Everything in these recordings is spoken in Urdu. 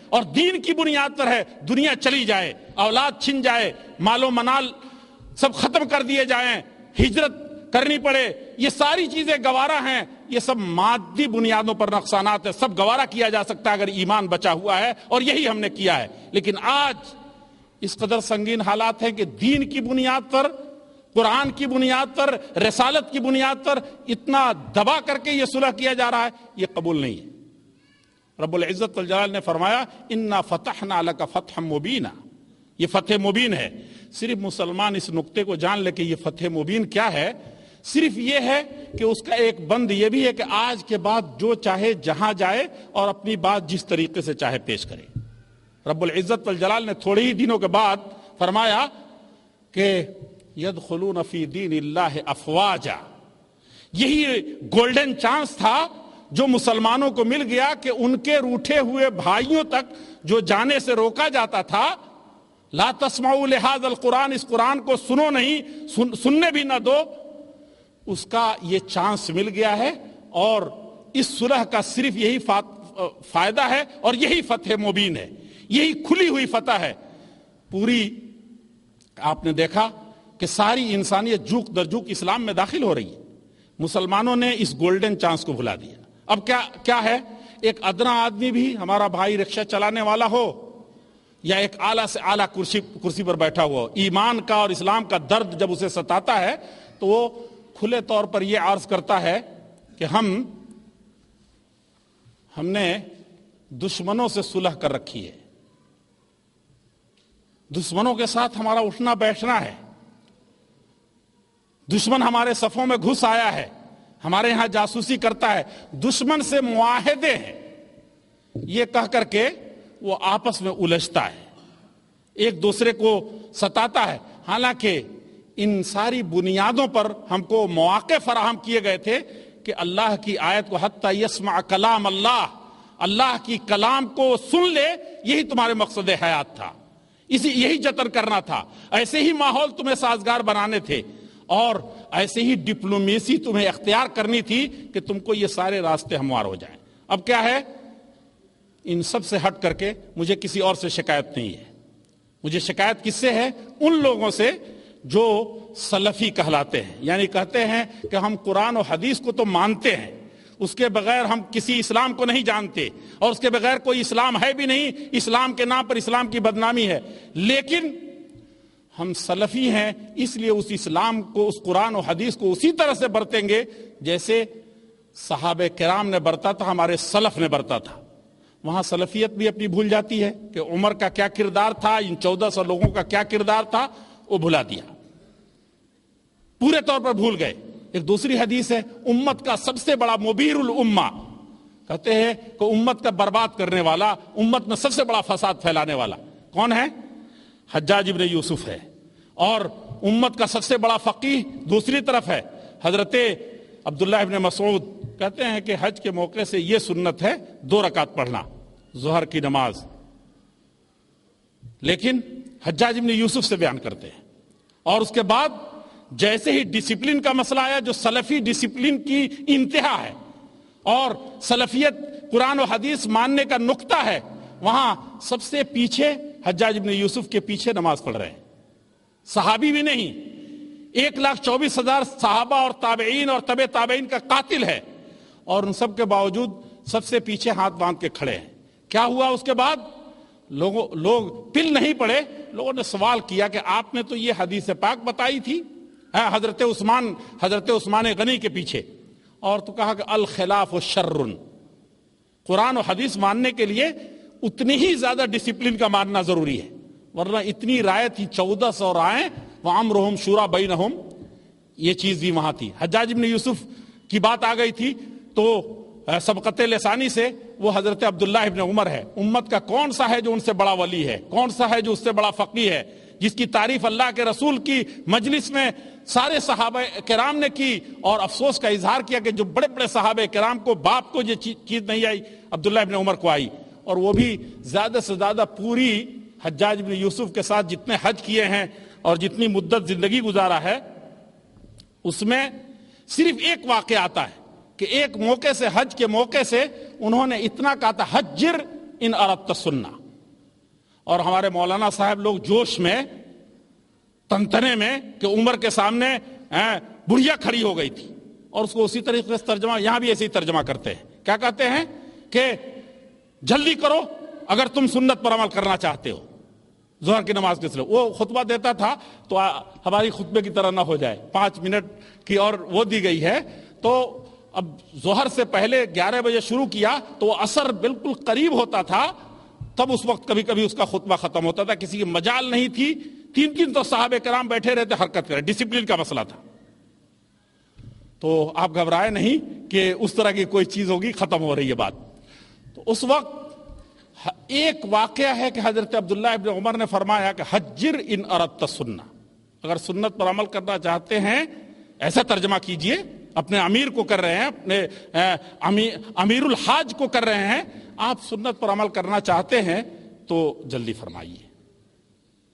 اور دین کی بنیاد پر ہے، دنیا چلی جائے، اولاد چھن جائے، مال و منال سب ختم کر دیے جائیں، ہجرت کرنی پڑے، یہ ساری چیزیں گوارا ہیں، یہ سب مادی بنیادوں پر نقصانات ہیں، سب گوارا کیا جا سکتا ہے اگر ایمان بچا ہوا ہے، اور یہی ہم نے کیا ہے۔ لیکن آج اس قدر سنگین حالات ہیں کہ دین کی بنیاد پر، قرآن کی بنیاد پر، رسالت کی بنیاد پر اتنا دبا کر کے یہ صلح کیا جا رہا ہے، یہ قبول نہیں ہے۔ رب العزت والجلال نے فرمایا انا فتحنا لک فتحا مبینا، یہ فتح مبین ہے۔ صرف مسلمان اس نقطے کو جان لے کہ یہ فتح مبین کیا ہے، صرف یہ ہے کہ اس کا ایک بند یہ بھی ہے کہ آج کے بعد جو چاہے جہاں جائے اور اپنی بات جس طریقے سے چاہے پیش کرے۔ رب العزت والجلال نے تھوڑے ہی دنوں کے بعد فرمایا کہ یدخلون فی دین اللہ افواجا، یہی گولڈن چانس تھا جو مسلمانوں کو مل گیا کہ ان کے روٹھے ہوئے بھائیوں تک جو جانے سے روکا جاتا تھا، لا تسمعوا لہذا القرآن، اس قرآن کو سنو نہیں، سننے بھی نہ دو، اس کا یہ چانس مل گیا ہے، اور اس صلح کا صرف یہی فائدہ ہے اور یہی فتح مبین ہے، یہی کھلی ہوئی فتح ہے۔ پوری آپ نے دیکھا کہ ساری انسانیت جوک در جوک اسلام میں داخل ہو رہی ہے، مسلمانوں نے اس گولڈن چانس کو بھلا دیا۔ اب کیا ہے، ایک ادنا آدمی بھی، ہمارا بھائی رکشہ چلانے والا ہو یا ایک اعلیٰ سے اعلیٰ کرسی پر بیٹھا ہوا ہو، ایمان کا اور اسلام کا درد جب اسے ستاتا ہے تو وہ کھلے طور پر یہ عرض کرتا ہے کہ ہم نے دشمنوں سے صلح کر رکھی ہے، دشمنوں کے ساتھ ہمارا اٹھنا بیٹھنا ہے، دشمن ہمارے صفوں میں گھس آیا ہے، ہمارے ہاں جاسوسی کرتا ہے، دشمن سے معاہدے ہیں، یہ کہہ کر کے وہ آپس میں الجھتا ہے، ایک دوسرے کو ستاتا ہے۔ حالانکہ ان ساری بنیادوں پر ہم کو مواقع فراہم کیے گئے تھے کہ اللہ کی آیت کو حتی یسمع کلام اللہ، اللہ کی کلام کو سن لے، یہی تمہارے مقصد حیات تھا، یہی جتن کرنا تھا، ایسے ہی ماحول تمہیں سازگار بنانے تھے، اور ایسے ہی ڈپلومیسی تمہیں اختیار کرنی تھی کہ تم کو یہ سارے راستے ہموار ہو جائیں۔ اب کیا ہے، ان سب سے ہٹ کر کے مجھے کسی اور سے شکایت نہیں ہے، مجھے شکایت کس سے ہے؟ ان لوگوں سے جو سلفی کہلاتے ہیں، یعنی کہتے ہیں کہ ہم قرآن و حدیث کو تو مانتے ہیں، اس کے بغیر ہم کسی اسلام کو نہیں جانتے، اور اس کے بغیر کوئی اسلام ہے بھی نہیں، اسلام کے نام پر اسلام کی بدنامی ہے، لیکن ہم سلفی ہیں، اس لیے اس اسلام کو، اس قرآن و حدیث کو اسی طرح سے برتیں گے جیسے صحابہ کرام نے برتا تھا، ہمارے سلف نے برتا تھا۔ وہاں سلفیت بھی اپنی بھول جاتی ہے کہ عمر کا کیا کردار تھا، ان 1400 لوگوں کا کیا کردار تھا، وہ بھلا دیا، پورے طور پر بھول گئے۔ ایک دوسری حدیث ہے، امت کا سب سے بڑا مبیر الامہ، کہتے ہیں کہ امت کا برباد کرنے والا، امت میں سب سے بڑا فساد پھیلانے والا کون ہے؟ حجاج ابن یوسف ہے، اور امت کا سب سے بڑا فقیہ دوسری طرف ہے حضرت عبداللہ ابن مسعود۔ کہتے ہیں کہ حج کے موقع سے یہ سنت ہے 2 رکعت پڑھنا ظہر کی نماز، لیکن حجاج ابن یوسف سے بیان کرتے ہیں۔ اور اس کے بعد جیسے ہی ڈسپلن کا مسئلہ آیا، جو سلفی ڈسپلن کی انتہا ہے اور سلفیت قرآن و حدیث ماننے کا نقطہ ہے، وہاں سب سے پیچھے حجاج ابن یوسف کے پیچھے نماز پڑھ رہے ہیں، صحابی بھی نہیں، 1,24,000 صحابہ اور تابعین اور تبع تابعین کا قاتل ہے، اور ان سب کے باوجود سب سے پیچھے ہاتھ باندھ کے کھڑے ہیں۔ کیا ہوا اس کے بعد؟ لوگ پل نہیں پڑے، لوگوں نے سوال کیا کہ آپ نے تو یہ حدیث پاک بتائی تھی حضرت عثمان غنی کے پیچھے، اور تو کہا کہ الخلاف شر، قرآن و حدیث ماننے کے لیے اتنی ہی زیادہ ڈسپلن کا ماننا ضروری ہے، ورنہ اتنی رائے تھی، 1400 رائیں، وَأَمْرُهُمْ شُورَىٰ بَيْنَهُمْ، یہ چیز بھی وہاں تھی۔ حجاج ابن یوسف کی بات آ گئی تھی تو سبقت لسانی سے وہ حضرت عبداللہ ابن عمر ہے، امت کا کون سا ہے جو ان سے بڑا ولی ہے، کون سا ہے جو اس سے بڑا فقیہ ہے، جس کی تعریف اللہ کے رسول کی مجلس میں سارے صحابہ کرام نے کی، اور افسوس کا اظہار کیا کہ جو بڑے بڑے صحابہ کرام کو، باپ کو یہ چیز نہیں آئی، عبداللہ ابن عمر کو آئی، اور وہ بھی زیادہ سے زیادہ پوری حجاج ابن یوسف کے ساتھ جتنے حج کیے ہیں اور جتنی مدت زندگی گزارا ہے، اس میں صرف ایک واقعہ آتا ہے کہ ایک موقع سے، حج کے موقع سے انہوں نے اتنا کہا تھا حجر ان اردت السنہ. اور ہمارے مولانا صاحب لوگ جوش میں تنتنے میں کہ عمر کے سامنے بڑھیا کھڑی ہو گئی تھی، اور اس کو اسی طریقے سے ترجمہ یہاں بھی ایسے ہی ترجمہ کرتے ہیں. کیا کہتے ہیں کہ جلدی کرو اگر تم سنت پر عمل کرنا چاہتے ہو. ظہر کی نماز کے سلسلے وہ خطبہ دیتا تھا تو ہماری خطبے کی طرح نہ ہو جائے، 5 منٹ کی اور وہ دی گئی ہے. تو اب ظہر سے پہلے 11 بجے شروع کیا تو وہ عصر بالکل قریب ہوتا تھا، تب اس وقت کبھی کبھی اس کا خطبہ ختم ہوتا تھا. کسی کی مجال نہیں تھی، 3 تو صحابہ کرام بیٹھے رہتے حرکت کرے، ڈسپلن کا مسئلہ تھا. تو آپ گھبرائے نہیں کہ اس طرح کی کوئی چیز ہوگی ختم ہو رہی ہے بات. تو اس وقت ایک واقعہ ہے کہ حضرت عبداللہ ابن عمر نے فرمایا کہ حجر ان اردت السنہ، اگر سنت پر عمل کرنا چاہتے ہیں ایسا ترجمہ کیجئے. اپنے امیر کو کر رہے ہیں، اپنے امیر الحاج کو کر رہے ہیں، آپ سنت پر عمل کرنا چاہتے ہیں تو جلدی فرمائیے.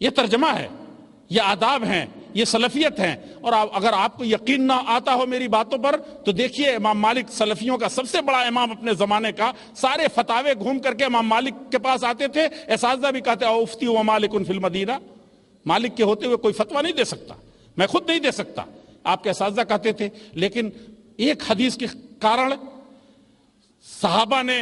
یہ ترجمہ ہے، یہ آداب ہیں، یہ سلفیت ہیں. اور اگر آپ کو یقین نہ آتا ہو میری باتوں پر تو دیکھیے امام مالک سلفیوں کا سب سے بڑا امام اپنے زمانے کا، سارے فتاوے گھوم کر کے امام مالک کے پاس آتے تھے. اساتذہ بھی کہتے ہیں افتی و مالک فی المدینہ، مالک کے ہوتے ہوئے کوئی فتویٰ نہیں دے سکتا، میں خود نہیں دے سکتا، آپ کے اساتذہ کہتے تھے. لیکن ایک حدیث کے کارن صحابہ نے،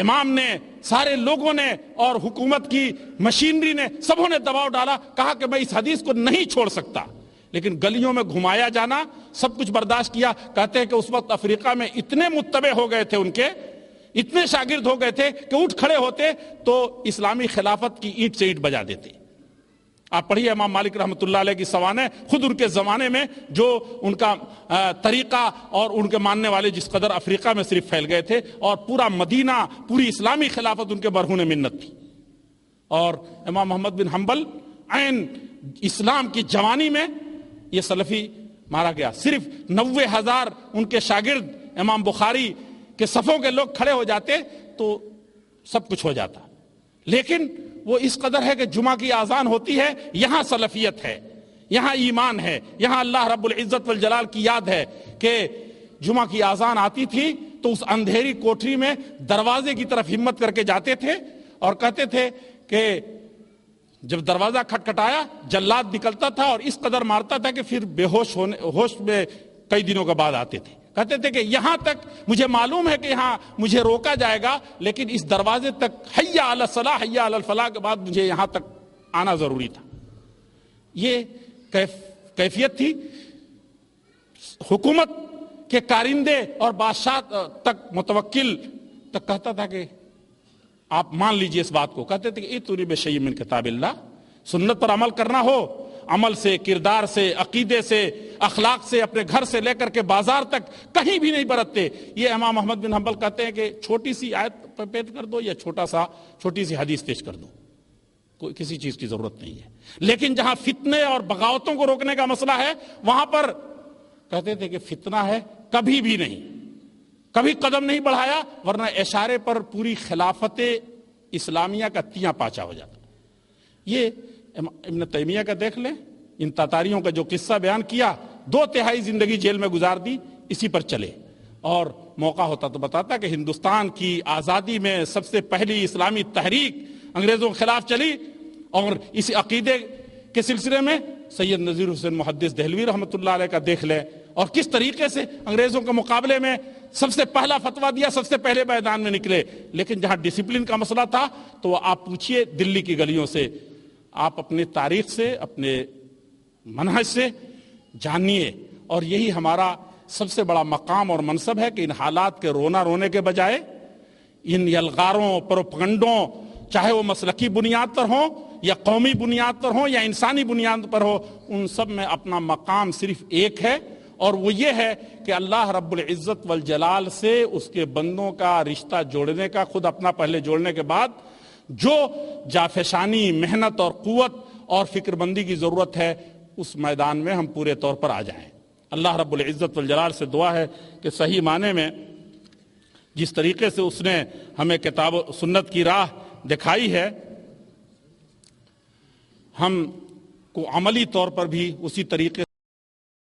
امام نے، سارے لوگوں نے اور حکومت کی مشینری نے، سبوں نے دباؤ ڈالا، کہا کہ میں اس حدیث کو نہیں چھوڑ سکتا. لیکن گلیوں میں گھمایا جانا سب کچھ برداشت کیا. کہتے ہیں کہ اس وقت افریقہ میں اتنے متبع ہو گئے تھے، ان کے اتنے شاگرد ہو گئے تھے کہ اٹھ کھڑے ہوتے تو اسلامی خلافت کی اینٹ سے اینٹ بجا دیتے. آپ پڑھیے امام مالک رحمۃ اللہ علیہ کی سوانح، خود ان کے زمانے میں جو ان کا طریقہ اور ان کے ماننے والے جس قدر افریقہ میں صرف پھیل گئے تھے، اور پورا مدینہ، پوری اسلامی خلافت ان کے برہون منت تھی. اور امام محمد بن حنبل عین اسلام کی جوانی میں یہ سلفی مارا گیا. صرف 90,000 ان کے شاگرد امام بخاری کے صفوں کے لوگ کھڑے ہو جاتے تو سب کچھ ہو جاتا. لیکن وہ اس قدر ہے کہ جمعہ کی اذان ہوتی ہے، یہاں سلفیت ہے، یہاں ایمان ہے، یہاں اللہ رب العزت والجلال کی یاد ہے کہ جمعہ کی اذان آتی تھی تو اس اندھیری کوٹری میں دروازے کی طرف ہمت کر کے جاتے تھے اور کہتے تھے کہ جب دروازہ کھٹکھٹایا جلاد نکلتا تھا اور اس قدر مارتا تھا کہ پھر بے ہوش میں کئی دنوں کے بعد آتے تھے. کہتے تھے کہ یہاں تک مجھے معلوم ہے کہ یہاں مجھے روکا جائے گا، لیکن اس دروازے تک حی علی الصلاح حی علی الفلاح کے بعد مجھے یہاں تک آنا ضروری تھا. یہ کیفیت تھی. حکومت کے کارندے اور بادشاہ تک، متوکل تک کہتا تھا کہ آپ مان لیجئے اس بات کو. کہتے تھے کہ ائتونی بشیء من کتاب اللہ، سنت پر عمل کرنا ہو، عمل سے، کردار سے، عقیدے سے، اخلاق سے، اپنے گھر سے لے کر کے بازار تک کہیں بھی نہیں برتتے. یہ امام احمد بن حنبل کہتے ہیں کہ چھوٹی سی آیت پیش کر دو یا چھوٹی سی حدیث پیش کر دو، کوئی کسی چیز کی ضرورت نہیں ہے. لیکن جہاں فتنے اور بغاوتوں کو روکنے کا مسئلہ ہے وہاں پر کہتے تھے کہ فتنہ ہے، کبھی بھی نہیں، کبھی قدم نہیں بڑھایا، ورنہ اشارے پر پوری خلافت اسلامیہ کا تیاں پاچا ہو جاتا. یہ ابن تیمیہ کا دیکھ لیں، ان تاتاریوں کا جو قصہ بیان کیا، 2/3 زندگی جیل میں گزار دی، اسی پر چلے. اور موقع ہوتا تو بتاتا کہ ہندوستان کی آزادی میں سب سے پہلی اسلامی تحریک انگریزوں کے خلاف چلی، اور اسی عقیدے کے سلسلے میں سید نذیر حسین محدث دہلوی رحمۃ اللہ علیہ کا دیکھ لیں، اور کس طریقے سے انگریزوں کے مقابلے میں سب سے پہلا فتویٰ دیا، سب سے پہلے میدان میں نکلے. لیکن جہاں ڈسپلن کا مسئلہ تھا تو آپ پوچھئے دلی کی گلیوں سے، آپ اپنے تاریخ سے، اپنے منہج سے جانیے. اور یہی ہمارا سب سے بڑا مقام اور منصب ہے کہ ان حالات کے رونے کے بجائے ان یلغاروں، پروپگنڈوں، چاہے وہ مسلکی بنیاد پر ہوں یا قومی بنیاد پر ہوں یا انسانی بنیاد پر ہو، ان سب میں اپنا مقام صرف ایک ہے، اور وہ یہ ہے کہ اللہ رب العزت والجلال سے اس کے بندوں کا رشتہ جوڑنے کا، خود اپنا پہلے جوڑنے کے بعد جو جافشانی، محنت اور قوت اور فکر بندی کی ضرورت ہے، اس میدان میں ہم پورے طور پر آ جائیں. اللہ رب العزت والجلال سے دعا ہے کہ صحیح معنی میں جس طریقے سے اس نے ہمیں کتاب و سنت کی راہ دکھائی ہے، ہم کو عملی طور پر بھی اسی طریقے